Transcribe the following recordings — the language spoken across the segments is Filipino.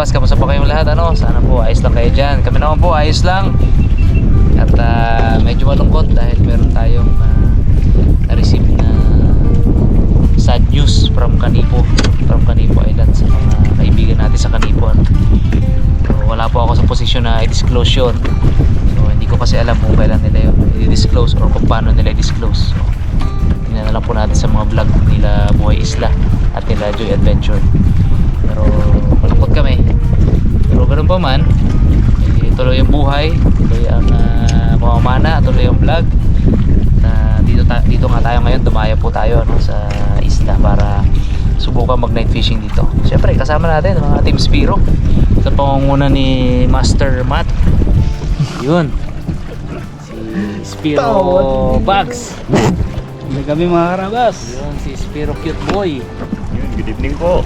Karabas, kamusta po kayong lahat? Sana po ayos lang kayo dyan. Kami naman po ayos lang. At medyo malungkot dahil meron tayong na-receive na sad news from Kanipo Island sa mga kaibigan natin sa Kanipo. So, wala po ako sa posisyon na i-disclose yun. So hindi ko kasi alam kung kailan nila yun i-disclose or kung paano nila i-disclose. So tingnan na lang po natin sa mga vlog nila Buhay Isla at nila Joy Adventure. Pero malungkot kami. Pero ganun pa man, tuloy yung buhay, tuloy ang pamamana, tuloy yung vlog. Dito nga tayo ngayon, dumaya po tayo sa isla para subukan mag night fishing dito. Siyempre kasama natin mga Team Spiro sa pangunguna ni Master Matt. Yun, si Spiro Bugs. May kami mga karabas. Yun, si Spiro Cute Boy. Yun, good evening po.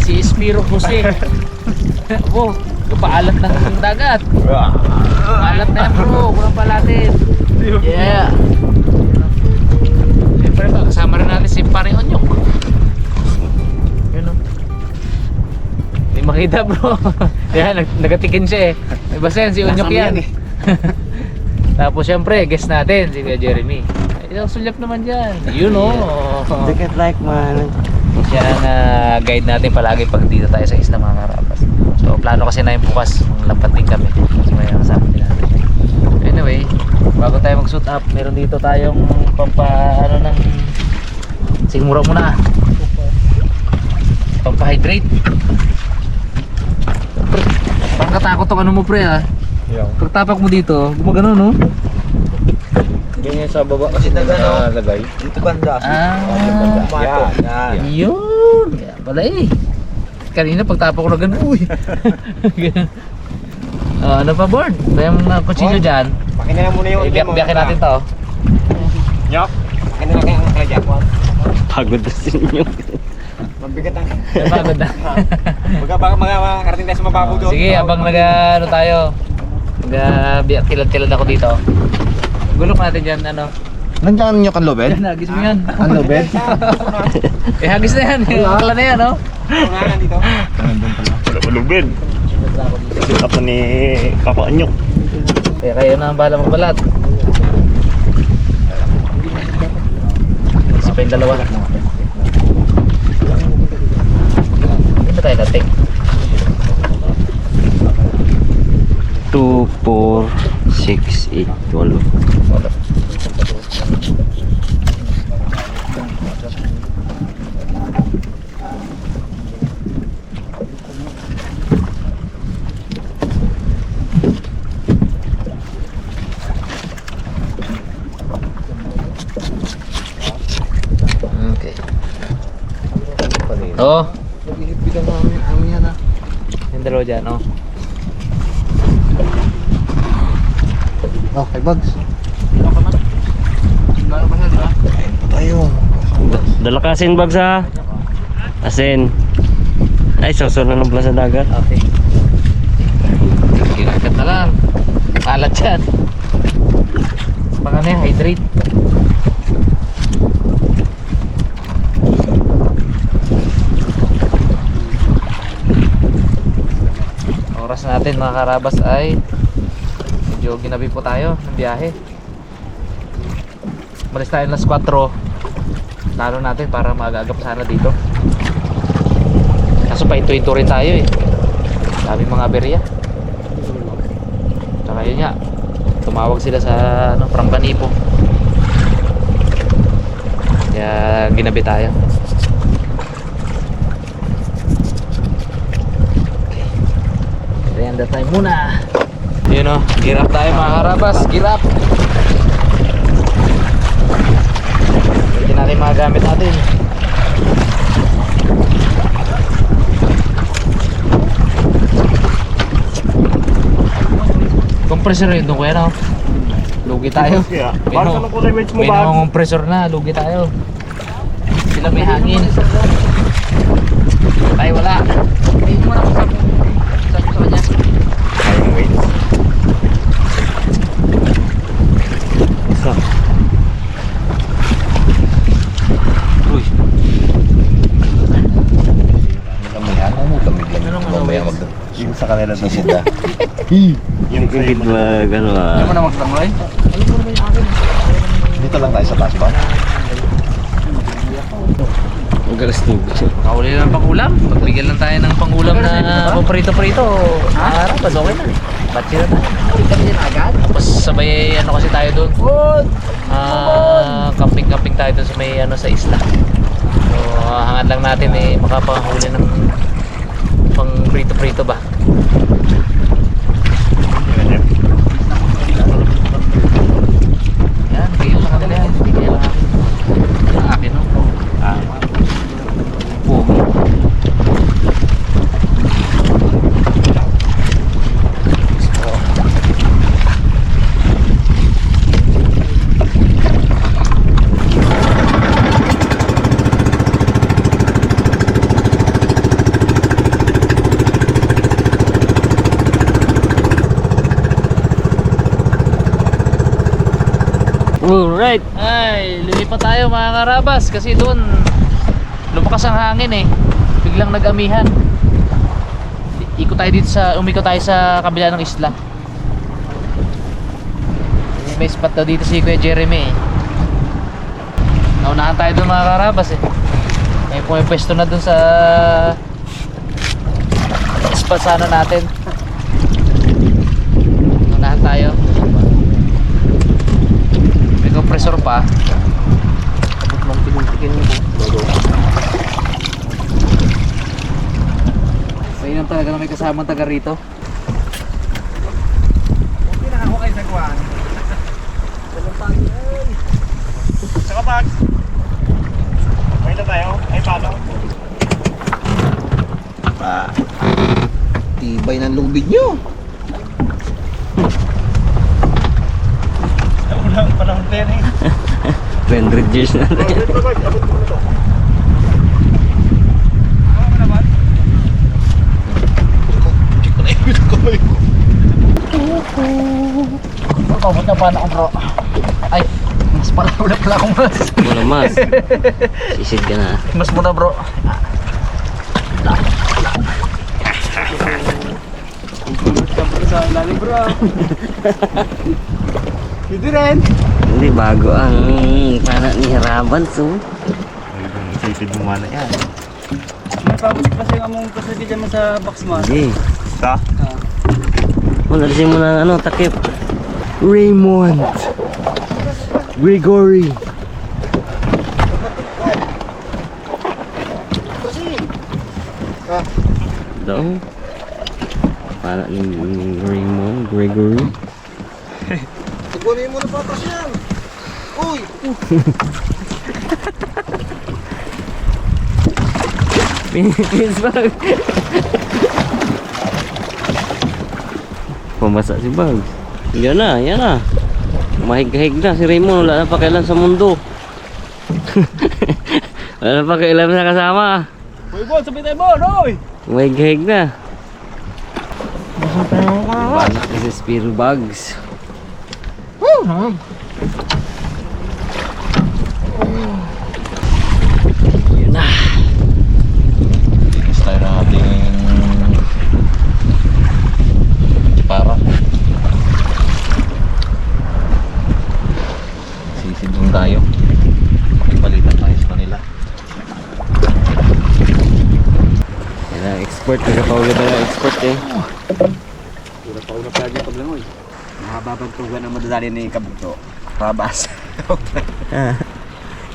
Si Spiro Jose. Oh, kapaalat ng dagat. Paalat na yan bro, kurang palatin. Yeah. Siyempre kasama rin natin si Pare Onyok. Yun o. Hindi makita bro. Yan, nagatikin siya eh. Basta yan, si Onyok yan. Tapos siyempre, guest natin, si Kuya Jeremy. Ang sulyap naman dyan. Yun o. Look at like man. Siya ang guide natin palagi pag dito tayo sa isla mga karabas. So plano kasi na yung bukas, lampat din kami. So may kasama din natin. Anyway, bago tayo mag suit up, meron dito tayong ng sigmura muna. Pampahydrate. Parang katakot tong ano mo pre ha. Pag tapak mo dito, gumagano no? Ganyan sa baba kasi nagalagay. Dito banda. Yan. Yun. Kaya pala eh. Kanina pagtapak ko na ganun. Uy. Ano pa board? Kaya yung kutsilyo dyan. Pakinaya muna yung Ibiyakin natin to. Nyok. Pakinaya kayo ang kaya. Pagod na si inyo. Mabigat ang. Napagod na. Baka mga karating tayo sa mababaw doon. Sige, habang ano tayo. Kilad-kilad ako dito. Gulok natin dyan, ano. Nandiyan nyo kanlobed? Yan, hagis mo yan. Kanlobed? Hagis na yan. Akala na yan, no? Tunganan dito. Nandun pala. Wala malubed. Sit up ni Papa Anyok. Kaya kayo na ang bahala magbalat. Isa pa yung dalawa. Hindi ba tayo dating? 2, 4, 6, 8, 12. Okay. Oh. Yung dalawa dyan, oh. Okay, Bugs. Tayo. Dala ka asin bags ha. Asin. Ay, susunod ng sa dagat. Okay. Kinakat na lang. Alat yan. Baka na yung hydrate. Oras natin mga karabas ay medyo ginabi po tayo ng biyahe. Malis tayo las 4. Plano natin para mag-agap sana dito. Kaso pahinto-hinto rin tayo eh. Daming mga aberya. Tsaka yun nga, tumawag sila sa from Kanipo. Kaya ginabi tayo. Merienda tayo muna. Yun o, girap tayo mga karabas. Girap. Pwede natin mga gamit natin. Compressor yun doon kuya no? Lugi tayo. Para sa kulay wedge mo May ba? compressor na, lugi tayo. Sila may hangin. Tayo wala. Ayun mo na ako sabi sa kanya. Ayun, wait. Isa. Uy. Lamig lang mo, lamig lang. Island na sila. Yung kagid mag ano ah. Ano mo na magtangloy? Dito lang tayo sa taas ba? Magalas ni. Kahuli lang pangulam. Pagbigyan lang tayo ng pangulam na paprito-prito. Pas okay na. Batsi na tayo. Tapos sabay ano kasi tayo doon. Camping-camping tayo doon sa may ano sa isla. So hangad lang natin makapahuli ng pang prito-prito ba. Yan, bigyan sa kanila yan. Bigyan lang akin. Yung akin no? Alright. Ay, lumipat tayo mga karabas kasi doon lumakas ang hangin biglang nag-amihan. Umikot tayo sa kabila ng isla. May spot daw dito si Kuya Jeremy Naunahan tayo doon mga karabas May pwesto na doon sa spot sana natin. Naunahan tayo. Compressor pa. Abot lang pinuntikin mo. Mainam talaga na may kasamang taga rito. Okay na ako kayo sa kuwan. Saka bags. May na tayo? Ay paano? Tibay ng lubid nyo. Ang panahon pa yan 100 years na. Abot mo na to. Ano naman? Check ko na yung kamay ko. Pabot na pa na ako bro. Ay, mas pala wala pala akong mas. Wala mas. Sisid ka na. Mas muna bro. Sa ilalim bro. Hindi rin. Hindi bago ang pana ni Haraban so. Safety bumana yan. Napabalik kasi ang among kasali dyan sa box mo. Hindi. Sa? Nalisin mo ng ano takip. Raymond. Gregory. Daw. Pana ni Raymond Gregory. Kunin mo na patas yan. Uy! Pinis bag. Pumasa si Bugs. Yan na. Mahig-hig na si Raymond. Wala na pakialam sa mundo. Wala na pakialam sa kasama. Uy Bon, sabay tayo Bon, oy! Mahig-hig na. Banak ni si Spiro Bugs. Yun na. Tapos tayo ng ating para. Sisidong tayo. Makipalitan tayo sa kanila. Yan ang expert. Nagkapauli ba yung expert eh? Pura pa una pala dyan paglangoy. Mahababantugan ang madadali ni Kabugto. Rabas.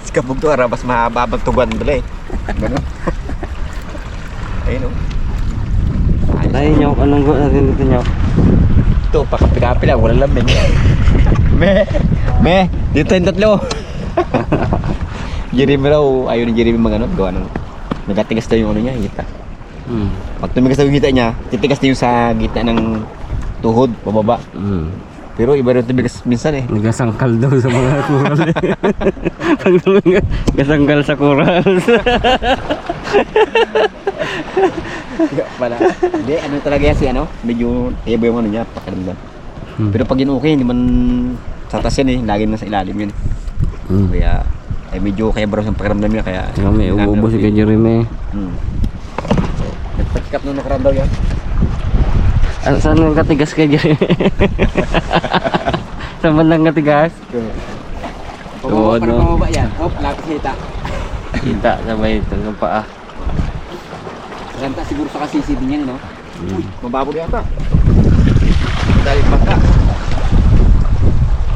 Si Kabugto, rabas mahababantugan dali. Ganun. Ayun o. Tayo nyo, anong go natin dito nyo? Ito, pakapi-kapi lang, walang lamig. Dito yung tatlo. Jeremy raw, ayaw ni Jeremy mag gawa ng nagatigas daw yung ano niya, hita. Pag tumigas daw yung hita niya, titigas niya yung sa gitna ng tuhod, pababa. Pero iba rin tumigas minsan eh. Nagasangkal daw sa mga kural eh. Pag nagasangkal sa kural. Pala. Hindi, ano talaga yan si ano, medyo iba yung ano niya, pakiramdam. Pero pag yun okay, hindi man sa taas yan eh, lagi na sa ilalim yun. Kaya, ay medyo kaya bro yung pakiramdam niya, kaya... Kaya may uubos si kay Jeremy. Nagpatikap nung nakaraan daw yan. Saan ang katigas ka dyan? Saan bandang katigas? Oo, no? Pababa yan. Hop, lapis hita. Kita, sabay ito ng paa. Ranta siguro sa kasisi din yan, no? Mababog yata. Dahil baka.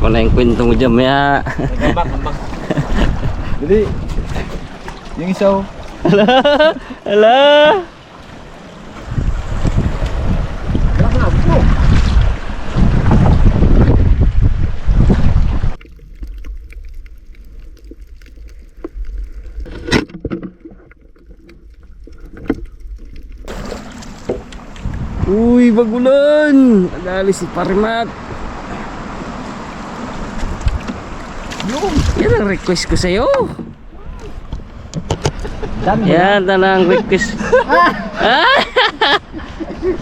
Kung na yung kwento mo dyan, maya. Ambak. Dali. Yung isaw. Ala! Uy, bagulan! Nadali si Parimat. Yan ang request ko sa'yo. Yan, ang request.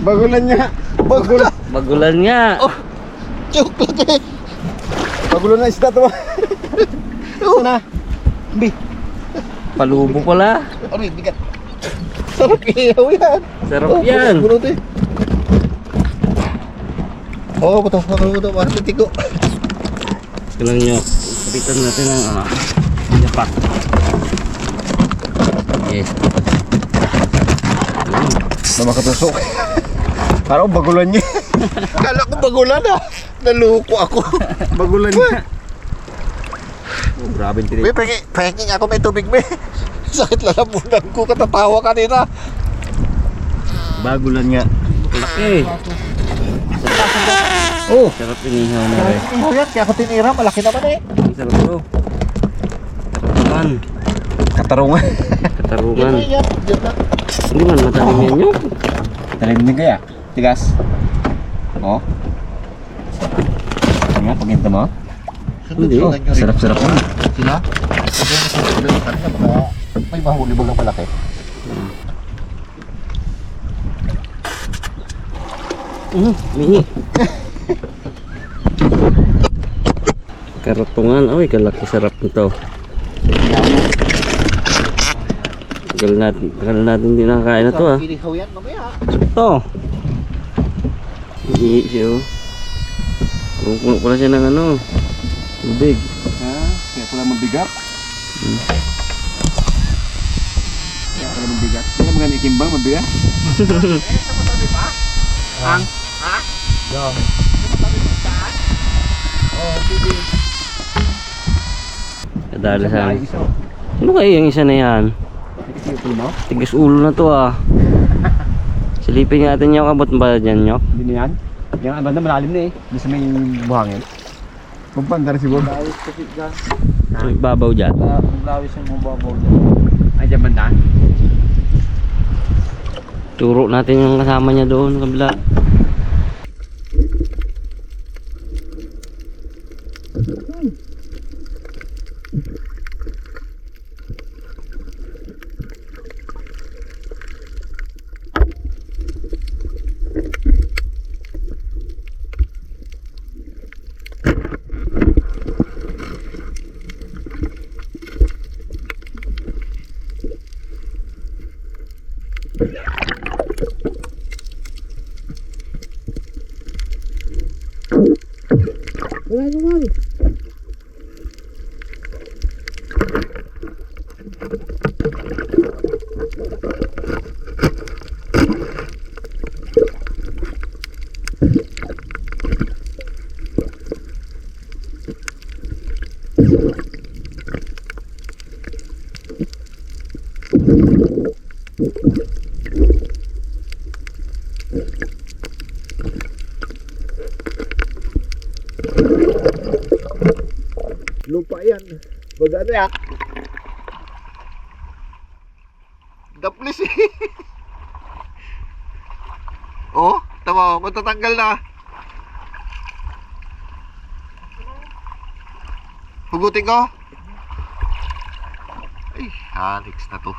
Bagulan niya. Bagulan. Bagulan nga. Chocolate. Bagulan na isda to. Oo na. Bi. Palubo pala. Ano yun, bigat. Sarap ihaw yan. Sarap yan. Bulot eh. Oo, buto. Parang titigo. Kailang nyo. Kapitan natin ang yapak. Yes. Na makatusok. Parang bagulan niya. Kala ko bagulan ah. Naluko ako. Bagulan niya. Oh, grabe yung tinig. May penging ako may tubig may. Sakit lalamunan ko katatawa kanina. Bagulan nga. Laki. Oh. Sarap inihaw na rin. Oh, yan. Kaya ako tinira. Malaki naman eh. Sarap to. Katarungan. Katarungan. Katarungan. Yan. Yan na. Hindi man matalim yan nyo. Talim din kaya. Tigas. Oh. Ano nga, pagkinta mo? Hindi. Oh, sarap-sarap mo. Sila? May mahuli bagang malaki. Mihi. Karatungan. Uy, kalaki sarap nito. Tagal natin hindi nakakain na to ah. Inihaw yan mamaya. Ito. Hindi siya oh. Puno pala siya ng ano. Tubig. Ha? Kaya pala mabigat. Kaya pala mabigat. Kaya mga ikimbang mabigat. Ang? Yung. Kadali sa ano kaya yung isa na yan? Tigas ulo na to ah. Silipin natin yung abot ba dyan nyok? Hindi na yan. Yung banda malalim na eh. Hindi sa may buhangin. Magpandar siguro. So, ibabaw dyan. Lawis yung mababaw dyan. Ay, dyan banda? Turo natin yung kasama niya doon kabila. Wala naman. Lupa yan. Magano yan? Daplis eh. Oh, tama, matatanggal na. Hugutin ko. Ay, Alex na to.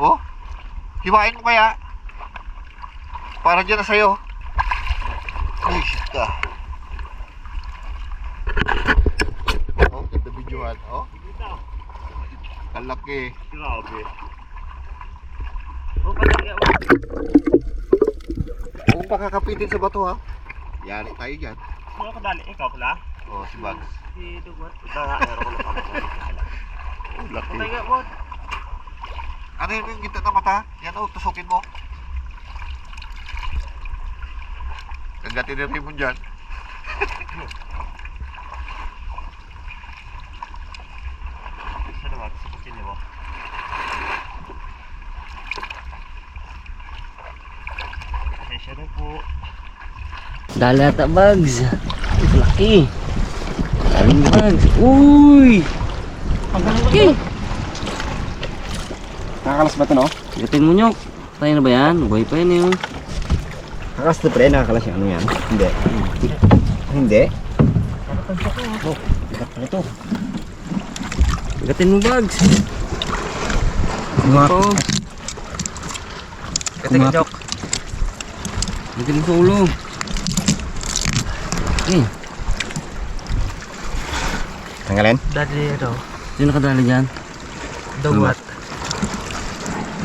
Oh, hiwain mo kaya. Para dyan na sa'yo. Ay, ka. Oh, ganda videohan. Oh. Kalaki. Grabe. Oh, kalaki. Huwag pa kakapitin sa bato ha. Yari tayo dyan. Sino ka dali? Ikaw pala? Oh, si Bugs. Si Dugwat. Meron ko lang kapag. Oh, laki. Patay ka, bot. Ano yung ginta na mata? Yan o, tusukin mo. Kagatin na rin mo dyan. Sa Dugwat, sa kusilyo mo. Pasensya na po. Dali ata bags. Laki. Daming bags. Uy! Ang laki. Nakakalas ba ito, no? Gatin mo nyok. Tayo na ba yan? Buhay pa yan yung. Nakakalas ito, pre. Nakakalas yung ano yan. Hindi. Hindi. Oh, ano to? Gatin mo bags. Mga Gating joke. Gatin mo sa ulo. Eh, tanggalin? Daddy ito. sino nakadali dyan? Dugwat.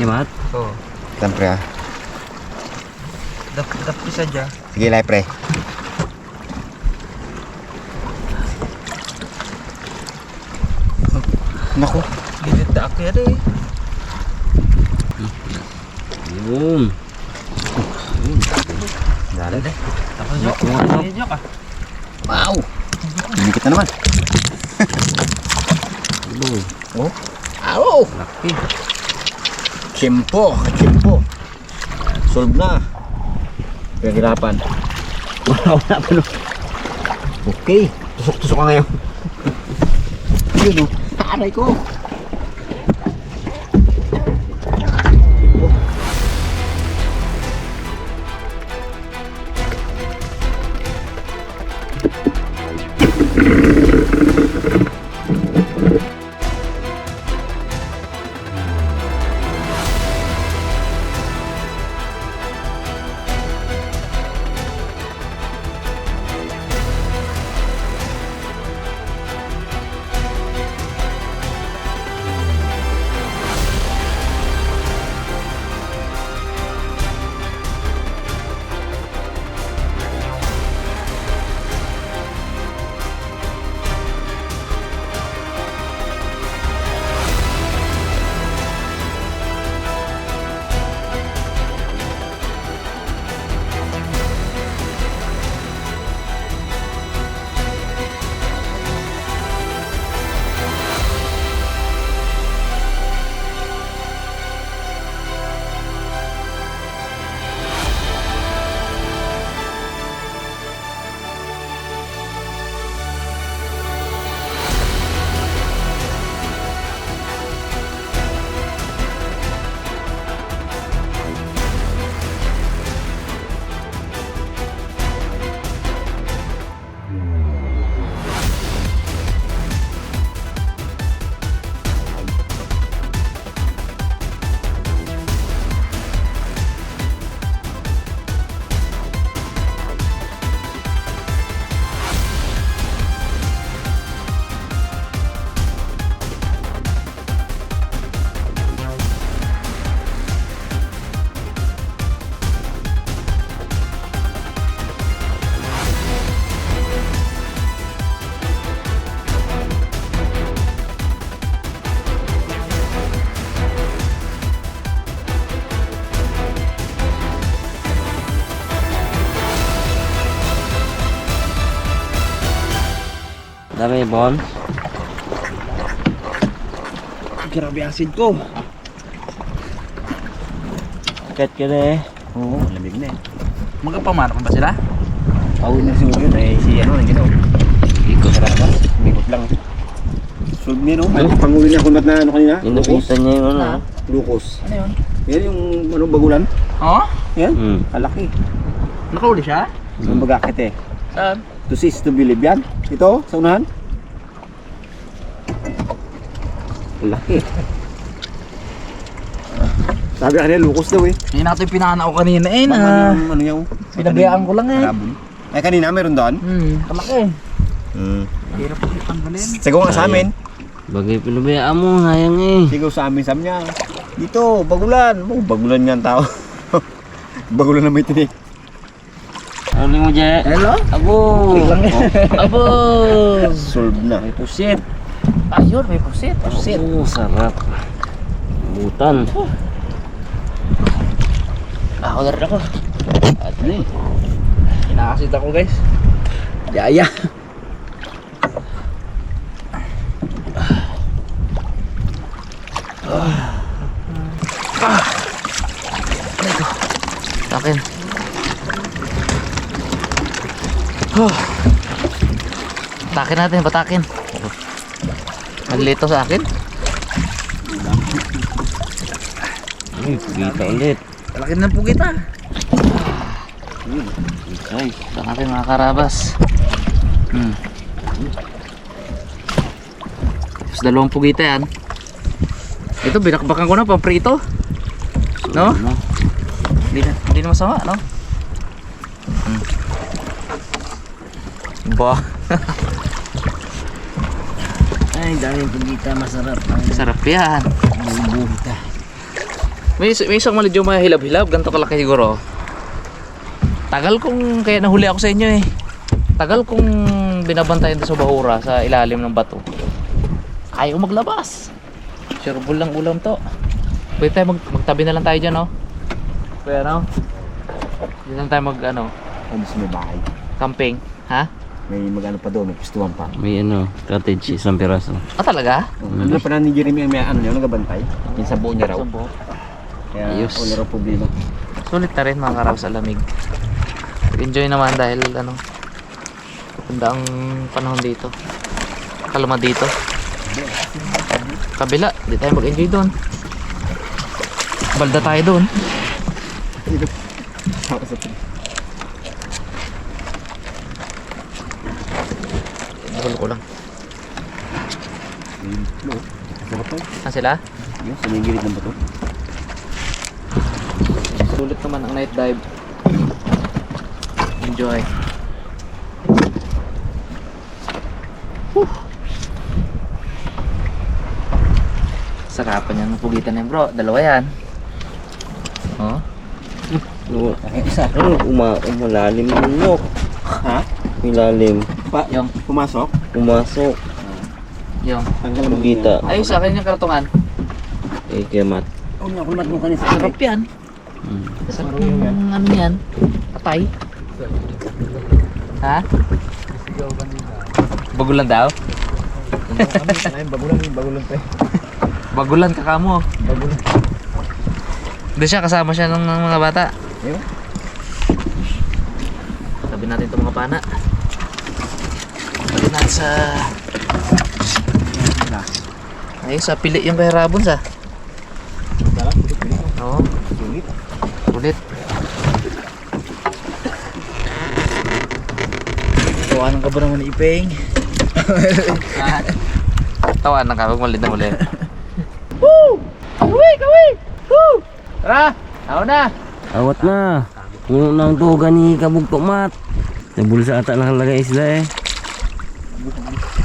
Imat? Oo. Siyempre ah. Dapisa dyan. Sige, live pre. Naku. Gilid na ako yan eh. Yun. Dali. Ako joke. Ako joke ah. Wow. Dinikit na naman. Boy. Oh. Ow. Laki. Kimpo. Kimpo. Solve na. Pinaghirapan. Wala pa no. Okay. Tusok-tusok ka ngayon. Yun o. Aray ko. Dami bon. Grabe acid ko. Kat ka na eh. Oo, lamig na eh. Magkapamana pa ba sila? Pawin na siguro yun eh. Si ano, nandiyan o. Ikot. Karabas. Ikot lang. Solve niya no? Panguwi niya kung ba't na ano kanina? Inapitan niya yung ano. Glucose. Ano yun? Yan yung ano, bagulan. Oo? Yan. Hmm. Kalaki. Nakahuli siya? Yung bagakit eh. Saan? To see is to believe yan. Ito, sa unahan. Laki. Sabi kanina, lukos daw eh. Hindi natin pinana ko kanina eh Baka na. yung ano yaw. Pinabayaan ko lang eh. Karabon. Ay kanina, meron doon. Kalaki. Hirap ko tanggalin. Sigaw nga sa amin. Bagay pinabayaan mo, sayang eh. Sigaw sa amin, sabi niya. Dito, bagulan. Oh, bagulan nga ang tao. Bagulan na may tinik. Huli mo, Je. Hello? Abo. Abo. Solve na. May pusit. Ayun, may pusit. Pusit. Oh, sarap. Butan. Order ako. At ni. Kinakasit ako guys. Yaya. Takin. Takin natin, batakin. Naglito sa akin. Kita ulit. Laki ng pugita. Ay, Ito natin mga karabas. Tapos dalawang pugita yan. Ito, binakbakan ko na pamprito. No? Hindi na masama, no? Ba. Ay, daming pugita, masarap. Sarap yan. Bubuhita. May isang medyo mahilab-hilab. Ganito kalaki siguro. Tagal kong, kaya nahuli ako sa inyo eh. Tagal kong binabantayan sa bahura sa ilalim ng bato. Ayaw maglabas. Sureball lang ulam to. Pwede tayo magtabi na lang tayo dyan, no? Pwede, no? Dito lang tayo Ano sa may bahay? camping. Ha? May magano pa doon, may pistuhan pa. May cottage, isang piraso. Ah, talaga? Ano pa na ni Jeremy ang may ano niya, nagabantay? Yung sa buo niya raw. Sumbo. Kaya Ayos. wala raw problema. Sulit na rin mga karaw sa lamig. Enjoy naman dahil ganda ang panahon dito. Kalma dito. Kabila, di tayo mag-enjoy doon. Balda tayo doon. Gulo ko lang. Ah, sila? Yung sa may gilid ng bato. Sulit naman ang night dive. Enjoy. Sarapan yan ng pugitan yan bro. Dalawa yan. Oh. Isa. Umalalim yung nyok. Ha? Ilalim. Yung. Pumasok? Pumasok. Yung. Tanggal mo. Pugita. Ay, sa akin yung kartungan. Eh, kiamat. Kulmat mo kanina. Sarap yan. Sarap yung ano yan. Patay. Ha? Bagulan daw? Bagulan pa. Bagulan ka kamo. Bagulan. Doon siya, kasama siya ng mga bata. Ayun. Tabi natin itong mga pana. Tabi natin sa... Ay, sa pili yung kay Rabon sa. Oo. Sulit. Tawanan ka ba naman ni Ipeng? Tawanan ka, magmalit na ulit. Woo! Kawi! Kawi! Woo! Tara! Ako na! Awat na. Puno ng tuga ni Kabugto Mat. Nabulsa ata nakalagay sila eh.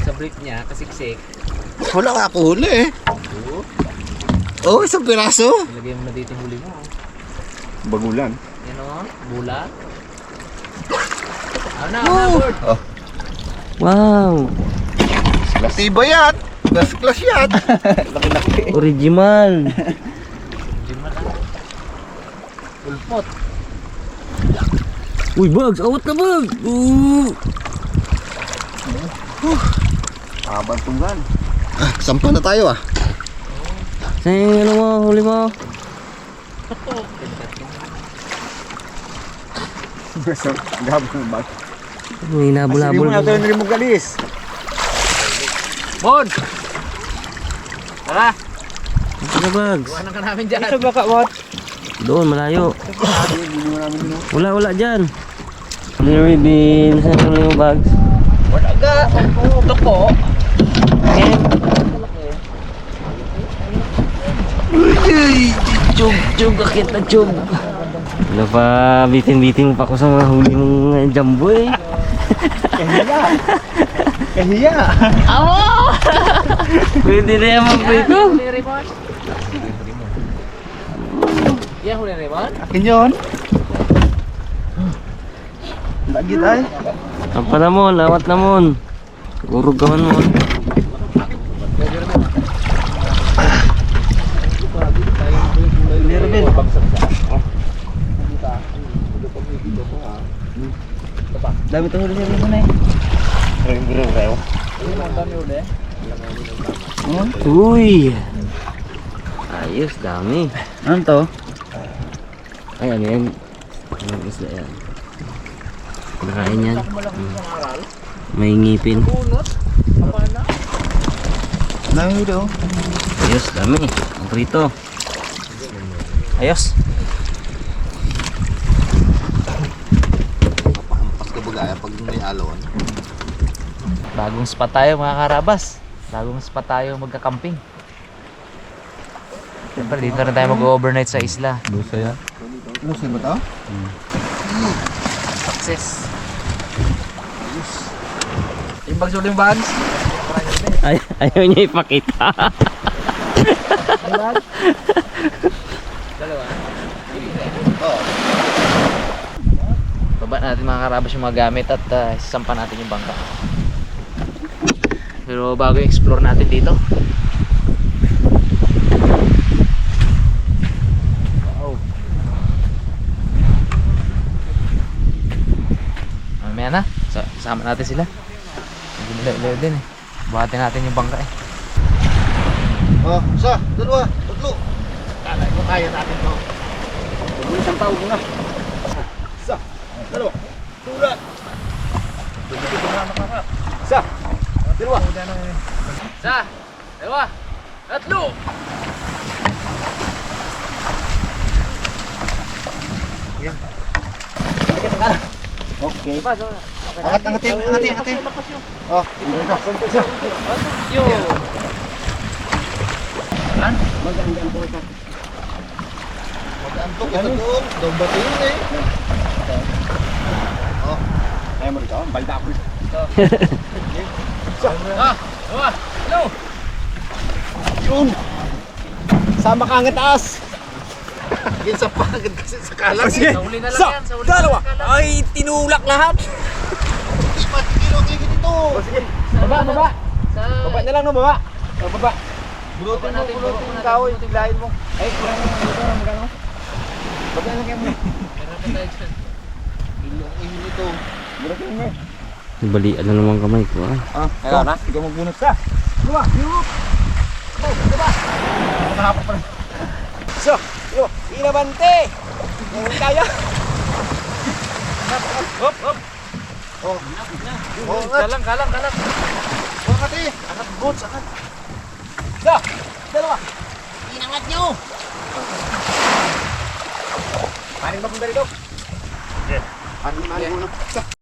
Sa brief niya, kasiksik. Wala ka ako huli eh. Oh, isang piraso. Ilagay mo na dito yung huli mo. Bagulan. Yan o, bula. Ako na, Bird. Wow. Tiba yan. Class yan. Original. Pulpot. Uy, Bugs. Awat na, Bugs. Habang tunggal. Sampa na tayo ah. Saan yung ano mo? Huli mo? Gabang ng bag. Uy, nabul-habul. Sige mo natin rin mo galis. Bon! Tara! Ito na, Bugs. Iwanan ka namin dyan. Doon, malayo. Wala dyan. Huli Bin. Saan huli mo, Bugs? Wala ka. Ito po. Chug, akit na chug. Wala pa, bitin-bitin pa ako sa mga huli mong jumbo eh. Kahiya. Pwede na yan magprito. Huli Raymond. Yan huli Raymond. Akin yun. Lagi tayo. Apa namon, lawat namon. Urog ka man mo. Dami tuh huli rin na eh. Burung-burung kayo. Uy. Ayos, dami. Ano to? Ay, ano yan? Anong isla yan? Nakain yan. May ngipin. Dami huli oh. Ayos, dami. Ang prito. Ayos. Pahampas ka bagaya pag may alon. Bagong spot tayo mga karabas. Bagong spot tayo magka-camping. Siyempre dito na tayo mag-overnight sa isla. Busa yan. Ano siya ba to? Success. Yung bagsuling bands. Ay, ayaw niya ipakita. Baba natin mga karabas yung mga gamit at isasampa natin yung bangka. Pero bago i-explore natin dito. Wow. Mamaya na. Sama natin sila. Hindi nila din eh. Buhatin natin yung bangka eh. Oh, isa, dalawa, tatlo. Kala ko kaya natin to. Isang tao muna. Isa. Dalawa. Tula. Isa. Dalawa. Isa, dalawa, tatlo. Okay. Angatin. Oh, Yo. mag-antok ito doon. Domba yun eh. Ayaw mo rito. Balda ako. Dalawa, hello. Yun. Sama ka ang taas. Yan sa pagod kasi sa kalang. Sige. Sa huli na lang yan, sa huli na Dalawa. lang yan. Ay, tinulak lahat. Di ba, kinokigit ito. Sige. Baba. Sa... Baba na lang no, baba. Baba. Bulutin natin, Bulutin bulutin yung kahoy, natin. tiglayin mo. Ay, kurang mo dito, magkano? Baba na kayo mo. Meron pa tayo dyan. Ilong ito. Bulutin mo. Balian na naman kamay ko ah. Ikaw na? Ikaw magbunot sa. Dua, yuk. Diba? Nakahapa pa rin. So, yuk. Inabante. Ngayon kaya. Hop, hop. Oh, Kalang. angat eh. Angat boots, angat. So, dalawa. Inangat nyo. Paring ba kung dali daw? Yes. Paring muna.